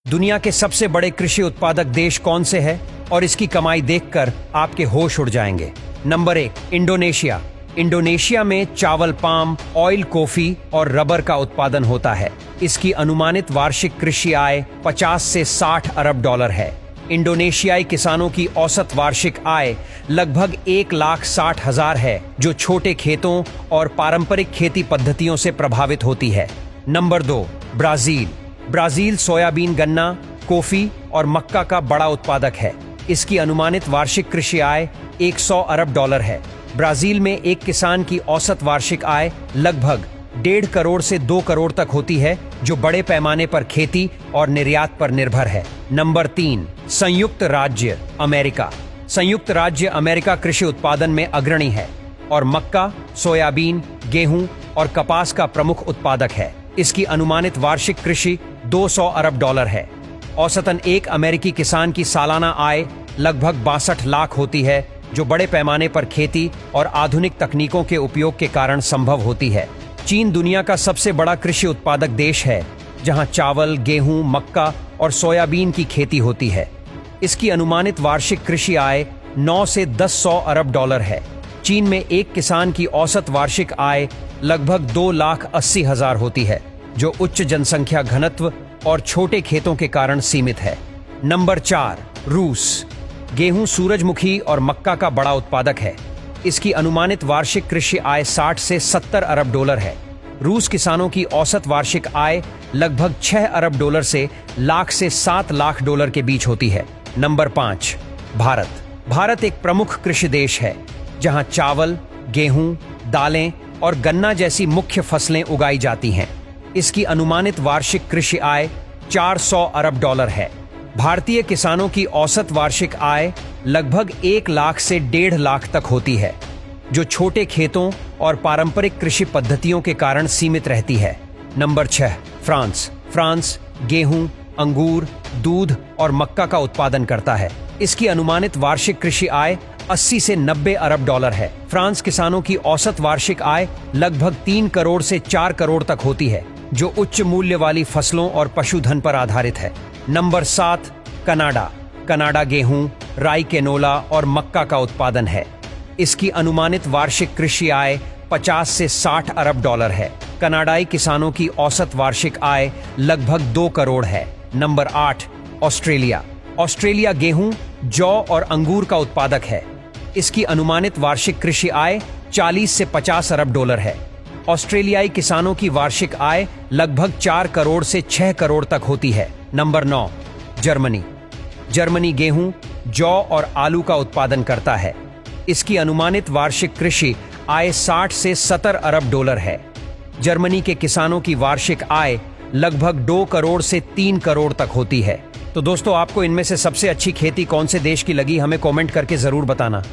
दुनिया के सबसे बड़े कृषि उत्पादक देश कौन से है और इसकी कमाई देखकर आपके होश उड़ जाएंगे। Number 1, Indonesia. इंडोनेशिया में चावल, पाम ऑयल, कॉफी और रबर का उत्पादन होता है। इसकी अनुमानित वार्षिक कृषि आय 50 से 60 अरब डॉलर है। इंडोनेशियाई किसानों की औसत वार्षिक आय लगभग 1,60,000 है, जो छोटे खेतों और पारंपरिक खेती पद्धतियों से प्रभावित होती है। Number 2, Brazil. ब्राजील सोयाबीन, गन्ना, कॉफी और मक्का का बड़ा उत्पादक है। इसकी अनुमानित वार्षिक कृषि आय 100 अरब डॉलर है। ब्राजील में एक किसान की औसत वार्षिक आय लगभग 1.5 करोड़ से 2 करोड़ तक होती है, जो बड़े पैमाने पर खेती और निर्यात पर निर्भर है। नंबर 3, संयुक्त राज्य अमेरिका। संयुक्त राज्य अमेरिका कृषि उत्पादन में अग्रणी है और मक्का, सोयाबीन, गेहूं और कपास का प्रमुख उत्पादक है। इसकी अनुमानित वार्षिक कृषि 200 अरब डॉलर है। औसतन एक अमेरिकी किसान की सालाना आय लगभग 62 लाख होती है, जो बड़े पैमाने पर खेती और आधुनिक तकनीकों के उपयोग के कारण संभव होती है। चीन दुनिया का सबसे बड़ा कृषि उत्पादक देश है, जहां चावल, गेहूं, मक्का और सोयाबीन की खेती होती है। इसकी अनुमानित वार्षिक कृषि आय 9 से 10 अरब डॉलर है। चीन में एक किसान की औसत वार्षिक आय लगभग 2,80,000 होती है, जो उच्च जनसंख्या घनत्व और छोटे खेतों के कारण सीमित है। नंबर 4, रूस। गेहूं, सूरजमुखी और मक्का का बड़ा उत्पादक है। इसकी अनुमानित वार्षिक कृषि आय 60 से 70 अरब डॉलर है। रूस किसानों की औसत वार्षिक आय लगभग 6 अरब डॉलर से लाख से 7 लाख डॉलर के बीच होती है। नंबर 5, भारत। भारत एक प्रमुख कृषि देश है, जहां चावल, गेहूं, दालें और गन्ना जैसी मुख्य फसलें उगाई जाती हैं। इसकी अनुमानित वार्षिक कृषि आय 400 अरब डॉलर है। भारतीय किसानों की औसत वार्षिक आय लगभग 1 लाख से 1.5 लाख तक होती है, जो छोटे खेतों और पारंपरिक कृषि पद्धतियों के कारण सीमित रहती है। Number 6, France. फ्रांस गेहूं, अंगूर, दूध और मक्का का उत्पादन करता है। इसकी अनुमानित वार्षिक कृषि आय 80 से 90 अरब डॉलर है। फ्रांस किसानों की औसत वार्षिक आय लगभग 3 करोड़ से 4 करोड़ तक होती है, जो उच्च मूल्य वाली फसलों और पशुधन पर आधारित है। Number 7, Canada. कनाडा गेहूं, राई, कैनोला और मक्का का उत्पादन है। इसकी अनुमानित वार्षिक कृषि आय 50 से 60 अरब डॉलर है। कनाडाई किसानों की औसत वार्षिक आय लगभग 2 करोड़ है। Number 8, Australia. ऑस्ट्रेलिया गेहूं, जौ और अंगूर का उत्पादक है। इसकी अनुमानित वार्षिक कृषि आय 40 से 50 अरब डॉलर है। ऑस्ट्रेलियाई किसानों की वार्षिक आय लगभग 4 करोड़ से 6 करोड़ तक होती है। Number 9, Germany. जर्मनी गेहूं, जौ और आलू का उत्पादन करता है। इसकी अनुमानित वार्षिक कृषि आय 60 से 70 अरब डॉलर है। जर्मनी के किसानों की वार्षिक आय लगभग 2 करोड़ से 3 करोड़ तक होती है। तो दोस्तों, आपको इनमें से सबसे अच्छी खेती कौन से देश की लगी, हमें कमेंट करके जरूर बताना।